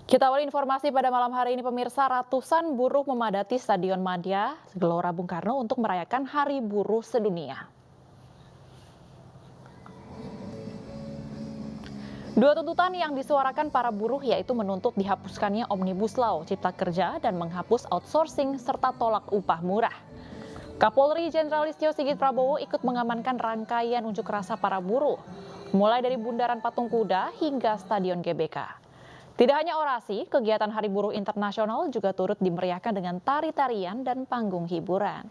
Kita awali informasi pada malam hari ini pemirsa, ratusan buruh memadati Stadion Madia Gelora Bung Karno untuk merayakan Hari Buruh Sedunia. Dua tuntutan yang disuarakan para buruh yaitu menuntut dihapuskannya Omnibus Law Cipta Kerja dan menghapus outsourcing serta tolak upah murah. Kapolri Jenderal Listio Sigit Prabowo ikut mengamankan rangkaian unjuk rasa para buruh, mulai dari Bundaran Patung Kuda hingga Stadion GBK. Tidak hanya orasi, kegiatan Hari Buruh Internasional juga turut dimeriahkan dengan tari-tarian dan panggung hiburan.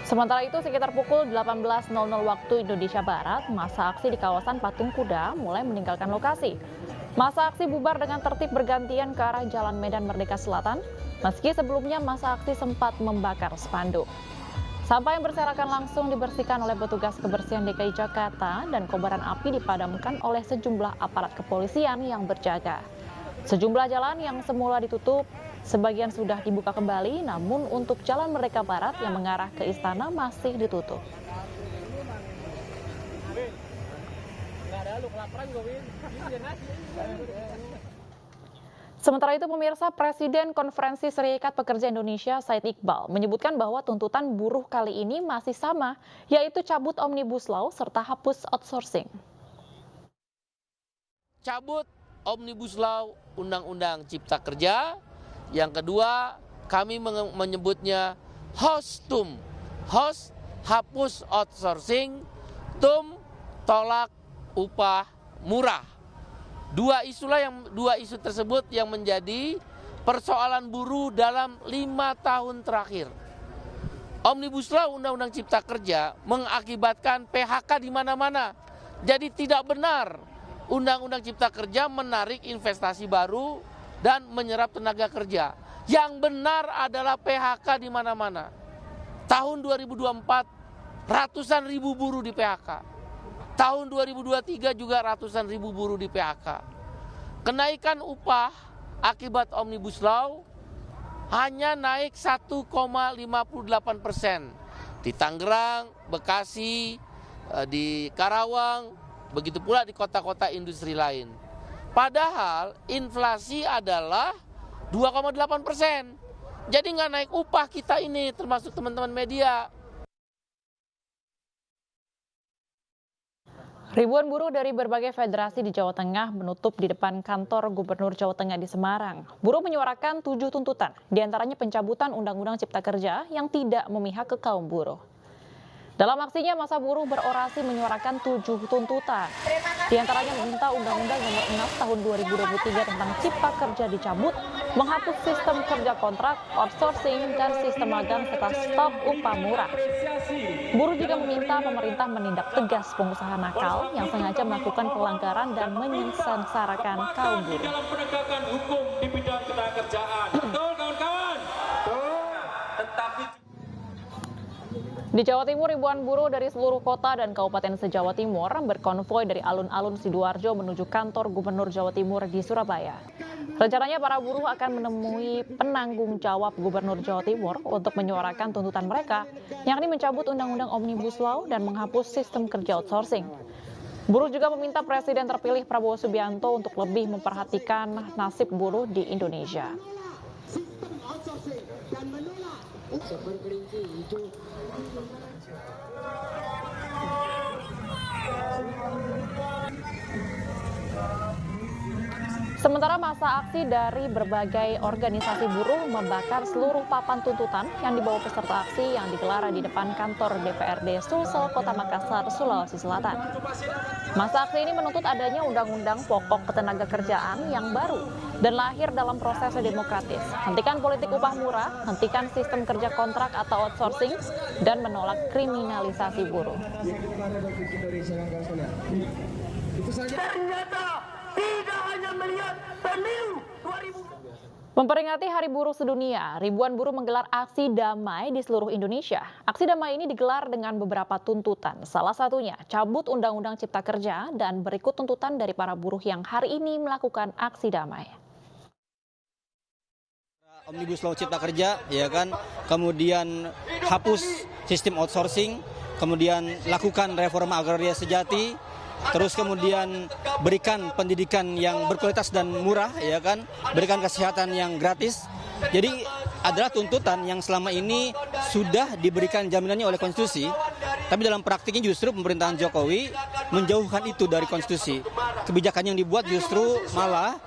Sementara itu, sekitar pukul 18.00 waktu Indonesia Barat, masa aksi di kawasan Patung Kuda mulai meninggalkan lokasi. Masa aksi bubar dengan tertib bergantian ke arah Jalan Medan Merdeka Selatan, meski sebelumnya masa aksi sempat membakar spanduk. Sampah yang berserakan langsung dibersihkan oleh petugas kebersihan DKI Jakarta dan kobaran api dipadamkan oleh sejumlah aparat kepolisian yang berjaga. Sejumlah jalan yang semula ditutup, sebagian sudah dibuka kembali, namun untuk Jalan Merdeka Barat yang mengarah ke istana masih ditutup. Sementara itu pemirsa, Presiden Konferensi Serikat Pekerja Indonesia Said Iqbal menyebutkan bahwa tuntutan buruh kali ini masih sama, yaitu cabut Omnibus Law serta hapus outsourcing. Cabut Omnibus Law Undang-Undang Cipta Kerja. Yang kedua, kami menyebutnya HOS-TUM. HOS, hapus outsourcing, TUM, tolak upah murah. Dua isu tersebut yang menjadi persoalan buruh dalam 5 tahun terakhir. Omnibus Law Undang-Undang Cipta Kerja mengakibatkan PHK di mana-mana. Jadi tidak benar Undang-Undang Cipta Kerja menarik investasi baru dan menyerap tenaga kerja. Yang benar adalah PHK di mana-mana. Tahun 2024 ratusan ribu buruh di PHK. Tahun 2023 juga ratusan ribu buruh di PHK. Kenaikan upah akibat Omnibus Law hanya naik 1,58%. Di Tangerang, Bekasi, di Karawang, begitu pula di kota-kota industri lain. Padahal inflasi adalah 2,8%. Jadi nggak naik upah kita ini, termasuk teman-teman media. Ribuan buruh dari berbagai federasi di Jawa Tengah menutup di depan kantor Gubernur Jawa Tengah di Semarang. Buruh menyuarakan 7 tuntutan, diantaranya pencabutan Undang-Undang Cipta Kerja yang tidak memihak ke kaum buruh. Dalam aksinya, masa buruh berorasi menyuarakan 7 tuntutan. Di antaranya meminta Undang-Undang Nomor 6 Tahun 2023 tentang Cipta Kerja dicabut, menghapus sistem kerja kontrak, outsourcing, dan sistem magang serta stop upah murah. Buruh juga meminta pemerintah menindak tegas pengusaha nakal yang sengaja melakukan pelanggaran dan menyengsarakan kaum buruh. Dalam penegakan hukum di bidang ketenagakerjaan. Betul, kawan-kawan? Betul. Tetapi di Jawa Timur, ribuan buruh dari seluruh kota dan kabupaten se-Jawa Timur berkonvoi dari alun-alun Sidoarjo menuju kantor Gubernur Jawa Timur di Surabaya. Rencananya para buruh akan menemui penanggung jawab Gubernur Jawa Timur untuk menyuarakan tuntutan mereka, yakni mencabut Undang-Undang Omnibus Law dan menghapus sistem kerja outsourcing. Buruh juga meminta Presiden terpilih Prabowo Subianto untuk lebih memperhatikan nasib buruh di Indonesia. Sementara masa aksi dari berbagai organisasi buruh membakar seluruh papan tuntutan yang dibawa peserta aksi yang digelar di depan kantor DPRD Sulsel Kota Makassar, Sulawesi Selatan. Masa aksi ini menuntut adanya Undang-Undang Pokok Ketenagakerjaan yang baru dan lahir dalam proses demokratis. Hentikan politik upah murah, hentikan sistem kerja kontrak atau outsourcing, dan menolak kriminalisasi buruh. Tidak hanya melihat pemilu 2000. Memperingati Hari Buruh Sedunia, ribuan buruh menggelar aksi damai di seluruh Indonesia. Aksi damai ini digelar dengan beberapa tuntutan. Salah satunya cabut Undang-Undang Cipta Kerja dan berikut tuntutan dari para buruh yang hari ini melakukan aksi damai. Omnibus Law Cipta Kerja, ya kan, kemudian hapus sistem outsourcing, kemudian lakukan reforma agraria sejati, terus kemudian berikan pendidikan yang berkualitas dan murah, ya kan, berikan kesehatan yang gratis. Jadi adalah tuntutan yang selama ini sudah diberikan jaminannya oleh konstitusi, tapi dalam praktiknya justru pemerintahan Jokowi menjauhkan itu dari konstitusi. Kebijakan yang dibuat justru malah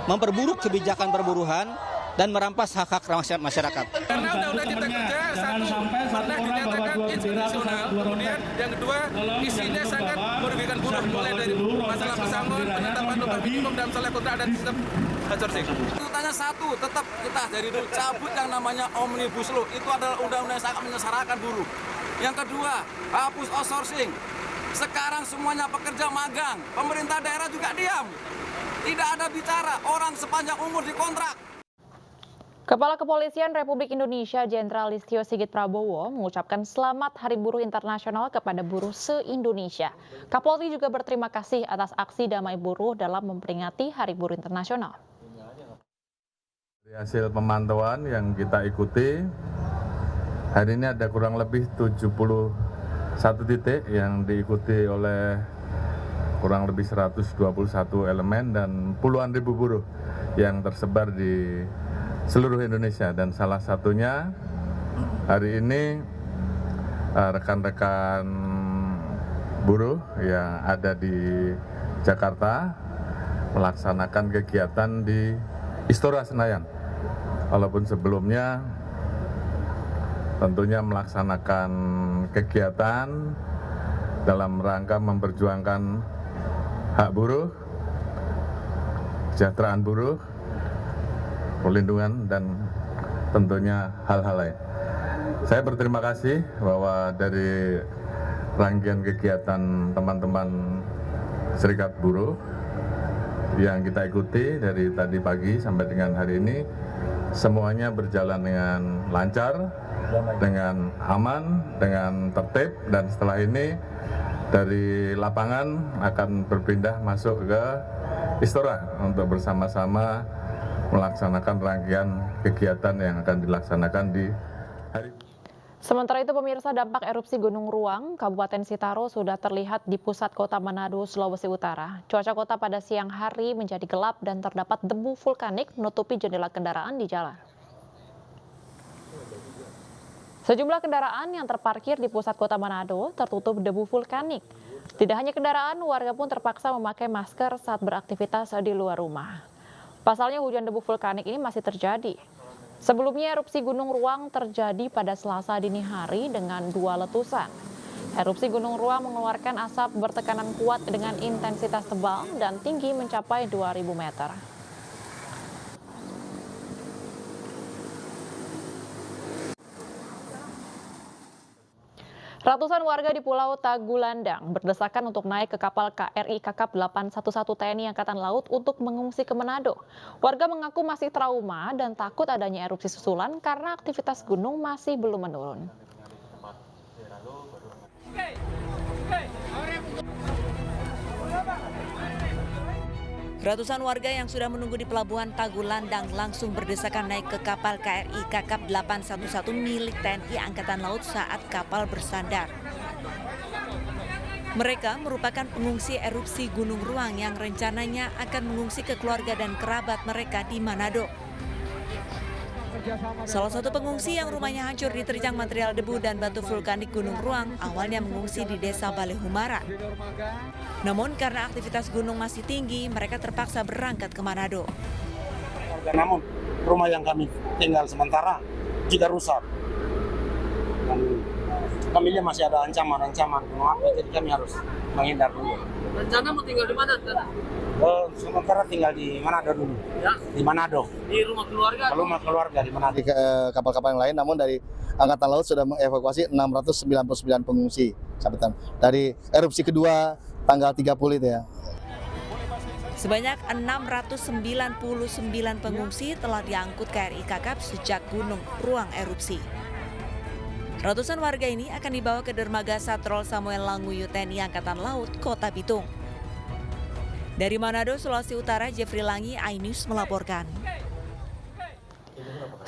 memperburuk kebijakan perburuhan dan merampas hak-hak masyarakat. Karena undang-undang cipta kerja satu pernah dinyatakan inkonstitusional, kemudian yang kedua isinya sangat merugikan buruh, mulai dari masalah pesangon, penetapan upah minimum dan masalah kontrak dan sistem outsourcing. Tuntutannya satu, tetap kita dari dulu cabut yang namanya Omnibus Law, itu adalah undang-undang yang sangat menyengsarakan buruh. Yang kedua, hapus outsourcing. Sekarang semuanya pekerja magang, pemerintah daerah juga diam. Tidak ada bicara, orang sepanjang umur dikontrak. Kepala Kepolisian Republik Indonesia Jenderal Listio Sigit Prabowo mengucapkan selamat Hari Buruh Internasional kepada buruh se-Indonesia. Kapolri juga berterima kasih atas aksi damai buruh dalam memperingati Hari Buruh Internasional. Dari hasil pemantauan yang kita ikuti, hari ini ada kurang lebih 71 titik yang diikuti oleh kurang lebih 121 elemen dan puluhan ribu buruh yang tersebar di seluruh Indonesia, dan salah satunya hari ini rekan-rekan buruh yang ada di Jakarta melaksanakan kegiatan di Istora Senayan, walaupun sebelumnya tentunya melaksanakan kegiatan dalam rangka memperjuangkan hak buruh, kesejahteraan buruh, perlindungan, dan tentunya hal-hal lain. Saya berterima kasih bahwa dari rangkaian kegiatan teman-teman Serikat Buruh yang kita ikuti dari tadi pagi sampai dengan hari ini, semuanya berjalan dengan lancar, dengan aman, dengan tertib, dan setelah ini dari lapangan akan berpindah masuk ke Istora untuk bersama-sama melaksanakan rangkaian kegiatan yang akan dilaksanakan di hari. Sementara itu, pemirsa, dampak erupsi Gunung Ruang, Kabupaten Sitaro sudah terlihat di pusat kota Manado, Sulawesi Utara. Cuaca kota pada siang hari menjadi gelap dan terdapat debu vulkanik menutupi jendela kendaraan di jalan. Sejumlah kendaraan yang terparkir di pusat kota Manado tertutup debu vulkanik. Tidak hanya kendaraan, warga pun terpaksa memakai masker saat beraktivitas di luar rumah. Pasalnya hujan debu vulkanik ini masih terjadi. Sebelumnya erupsi Gunung Ruang terjadi pada Selasa dini hari dengan 2 letusan. Erupsi Gunung Ruang mengeluarkan asap bertekanan kuat dengan intensitas tebal dan tinggi mencapai 2.000 meter. Ratusan warga di Pulau Tagulandang berdesakan untuk naik ke kapal KRI Kakap 811 TNI Angkatan Laut untuk mengungsi ke Manado. Warga mengaku masih trauma dan takut adanya erupsi susulan karena aktivitas gunung masih belum menurun. Ratusan warga yang sudah menunggu di Pelabuhan Tagulandang langsung berdesakan naik ke kapal KRI Kakap 811 milik TNI Angkatan Laut saat kapal bersandar. Mereka merupakan pengungsi erupsi Gunung Ruang yang rencananya akan mengungsi ke keluarga dan kerabat mereka di Manado. Salah satu pengungsi yang rumahnya hancur diterjang material debu dan batu vulkanik Gunung Ruang awalnya mengungsi di Desa Balehumara. Namun karena aktivitas gunung masih tinggi, mereka terpaksa berangkat ke Manado. Namun rumah yang kami tinggal sementara juga rusak. Dan kami masih ada ancaman gunung api, jadi kami harus menghindar dulu. Rencana mau tinggal di mana? Sementara tinggal di Manado dulu. Ya? Di Manado. Di rumah keluarga? Rumah keluarga di Manado. Di kapal-kapal yang lain, namun dari Angkatan Laut sudah mengevakuasi 699 pengungsi dari erupsi kedua tanggal 30 itu ya. Sebanyak 699 pengungsi telah diangkut KRI Kakap sejak Gunung Ruang erupsi. Ratusan warga ini akan dibawa ke dermaga Satrol Samuel Languyu TNI Angkatan Laut, Kota Bitung. Dari Manado, Sulawesi Utara, Jeffrey Langi, iNews melaporkan.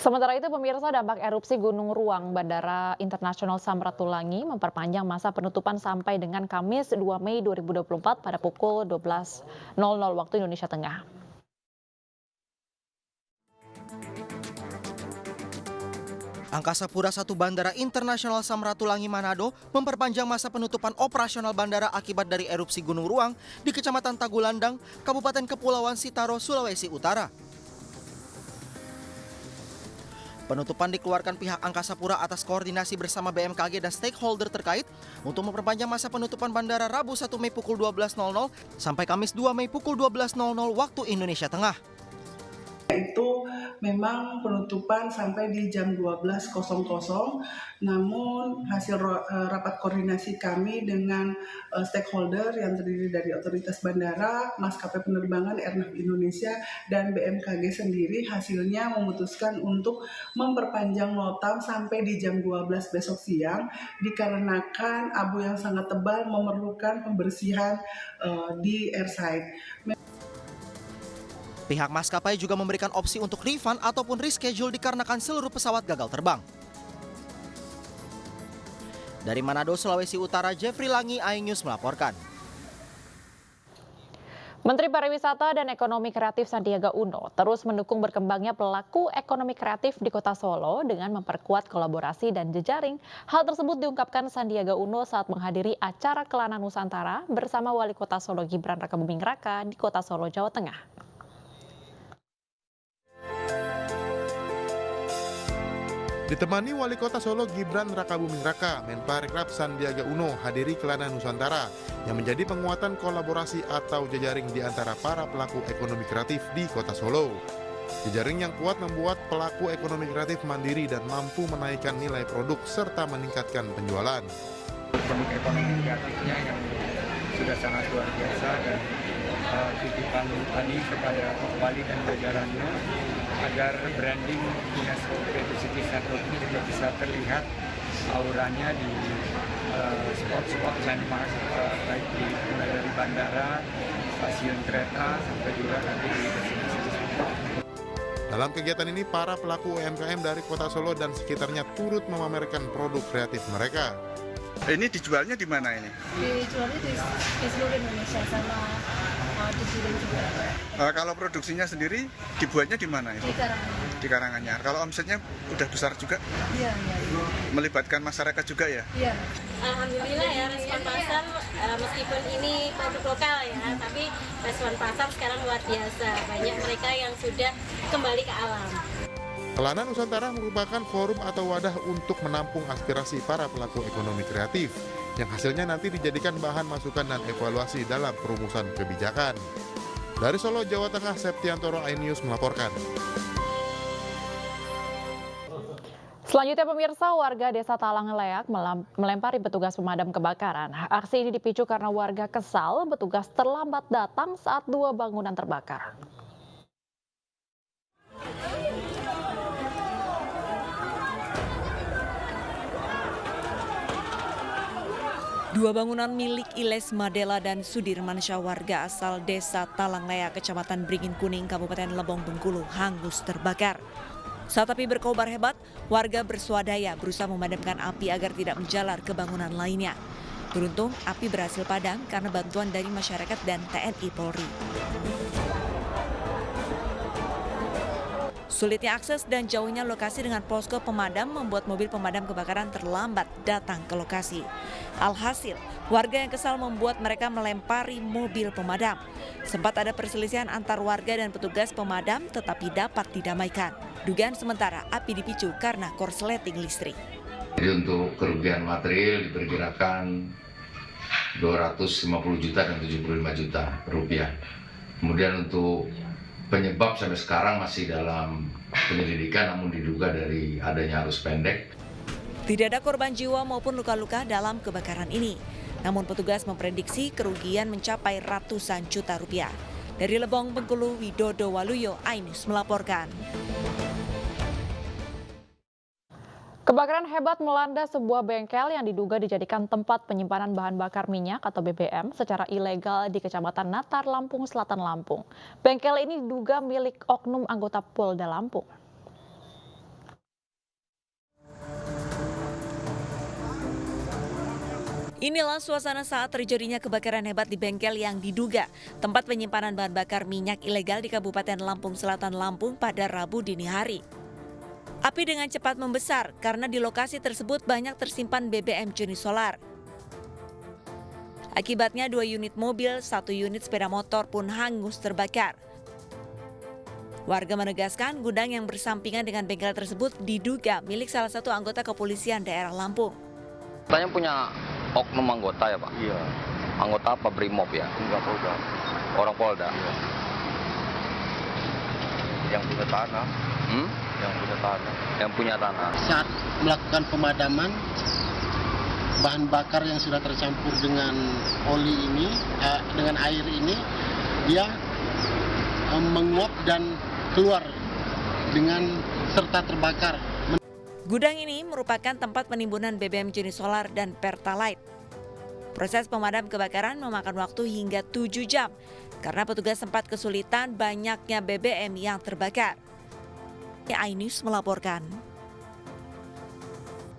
Sementara itu, pemirsa, dampak erupsi Gunung Ruang Bandara Internasional Samratulangi memperpanjang masa penutupan sampai dengan Kamis 2 Mei 2024 pada pukul 12.00 waktu Indonesia Tengah. Angkasa Pura I Bandara Internasional Samratulangi Manado memperpanjang masa penutupan operasional bandara akibat dari erupsi Gunung Ruang di Kecamatan Tagulandang, Kabupaten Kepulauan Sitaro, Sulawesi Utara. Penutupan dikeluarkan pihak Angkasa Pura atas koordinasi bersama BMKG dan stakeholder terkait untuk memperpanjang masa penutupan bandara Rabu 1 Mei pukul 12.00 sampai Kamis 2 Mei pukul 12.00 waktu Indonesia Tengah. Itu memang penutupan sampai di jam 12.00, namun hasil rapat koordinasi kami dengan stakeholder yang terdiri dari otoritas bandara, maskapai penerbangan Airnav Indonesia, dan BMKG sendiri hasilnya memutuskan untuk memperpanjang notam sampai di jam 12 besok siang dikarenakan abu yang sangat tebal memerlukan pembersihan di airside. Pihak maskapai juga memberikan opsi untuk refund ataupun reschedule dikarenakan seluruh pesawat gagal terbang. Dari Manado, Sulawesi Utara, Jeffrey Langi, iNews melaporkan. Menteri Pariwisata dan Ekonomi Kreatif Sandiaga Uno terus mendukung berkembangnya pelaku ekonomi kreatif di Kota Solo dengan memperkuat kolaborasi dan jejaring. Hal tersebut diungkapkan Sandiaga Uno saat menghadiri acara Kelana Nusantara bersama Wali Kota Solo Gibran Rakabuming Raka di Kota Solo, Jawa Tengah. Ditemani Wali Kota Solo Gibran Rakabuming Raka, Menparekraf Sandiaga Uno hadiri Kelana Nusantara yang menjadi penguatan kolaborasi atau jejaring di antara para pelaku ekonomi kreatif di Kota Solo. Jejaring yang kuat membuat pelaku ekonomi kreatif mandiri dan mampu menaikkan nilai produk serta meningkatkan penjualan. Produk ekonomi kreatifnya yang sudah sangat luar biasa dan titipan tadi kepada Wali dan jajarannya agar branding UNESCO Creative City Network ini juga bisa terlihat auranya di spot-spot landmark baik mulai dari bandara, stasiun kereta sampai juga nanti di destinasi. Dalam kegiatan ini, para pelaku UMKM dari Kota Solo dan sekitarnya turut memamerkan produk kreatif mereka. Ini dijualnya di mana ini? Dijualnya di seluruh Indonesia sama di sini juga. Kalau produksinya sendiri dibuatnya di mana itu? Di Karanganyar. Di Karanganyar. Kalau omsetnya udah besar juga? Iya. Melibatkan masyarakat juga ya? Iya. Alhamdulillah ya, respon pasar meskipun ini produk lokal ya, tapi respon pasar sekarang luar biasa. Banyak mereka yang sudah kembali ke alam. Kelana Nusantara merupakan forum atau wadah untuk menampung aspirasi para pelaku ekonomi kreatif yang hasilnya nanti dijadikan bahan masukan dan evaluasi dalam perumusan kebijakan. Dari Solo, Jawa Tengah, Septiantoro, iNews melaporkan. Selanjutnya, pemirsa, warga Desa Talang Leak melempari petugas pemadam kebakaran. Aksi ini dipicu karena warga kesal petugas terlambat datang saat 2 bangunan terbakar. Dua bangunan milik Iles Madela dan Sudirman Syah, warga asal Desa Talanglea, Kecamatan Beringin Kuning, Kabupaten Lebong, Bengkulu, hangus terbakar. Saat api berkobar hebat, warga bersuadaya berusaha memadamkan api agar tidak menjalar ke bangunan lainnya. Beruntung, api berhasil padam karena bantuan dari masyarakat dan TNI Polri. Sulitnya akses dan jauhnya lokasi dengan posko pemadam membuat mobil pemadam kebakaran terlambat datang ke lokasi. Alhasil, warga yang kesal membuat mereka melempari mobil pemadam. Sempat ada perselisihan antar warga dan petugas pemadam tetapi dapat didamaikan. Dugaan sementara api dipicu karena korsleting listrik. Jadi untuk kerugian material diperkirakan 250 juta dan 75 juta rupiah. Kemudian untuk penyebab sampai sekarang masih dalam penyelidikan, namun diduga dari adanya arus pendek. Tidak ada korban jiwa maupun luka-luka dalam kebakaran ini. Namun petugas memprediksi kerugian mencapai ratusan juta rupiah. Dari Lebong, Bengkulu, Widodo Waluyo, iNews melaporkan. Kebakaran hebat melanda sebuah bengkel yang diduga dijadikan tempat penyimpanan bahan bakar minyak atau BBM secara ilegal di Kecamatan Natar, Lampung Selatan, Lampung. Bengkel ini diduga milik oknum anggota Polda Lampung. Inilah suasana saat terjadinya kebakaran hebat di bengkel yang diduga tempat penyimpanan bahan bakar minyak ilegal di Kabupaten Lampung Selatan, Lampung pada Rabu dini hari. Api dengan cepat membesar karena di lokasi tersebut banyak tersimpan BBM jenis solar. Akibatnya 2 unit mobil, 1 unit sepeda motor pun hangus terbakar. Warga menegaskan gudang yang bersampingan dengan bengkel tersebut diduga milik salah satu anggota kepolisian daerah Lampung. Katanya punya oknum anggota ya Pak? Iya. Anggota apa Brimob ya? Enggak Polda. Orang Polda? Iya. Yang punya tanah. Yang punya tanah. Yang punya tanah. Saat melakukan pemadaman, bahan bakar yang sudah tercampur dengan oli ini, dengan air ini, dia menguap dan keluar dengan serta terbakar. Gudang ini merupakan tempat penimbunan BBM jenis solar dan Pertalite. Proses pemadam kebakaran memakan waktu hingga 7 jam karena petugas sempat kesulitan banyaknya BBM yang terbakar. Ainus melaporkan.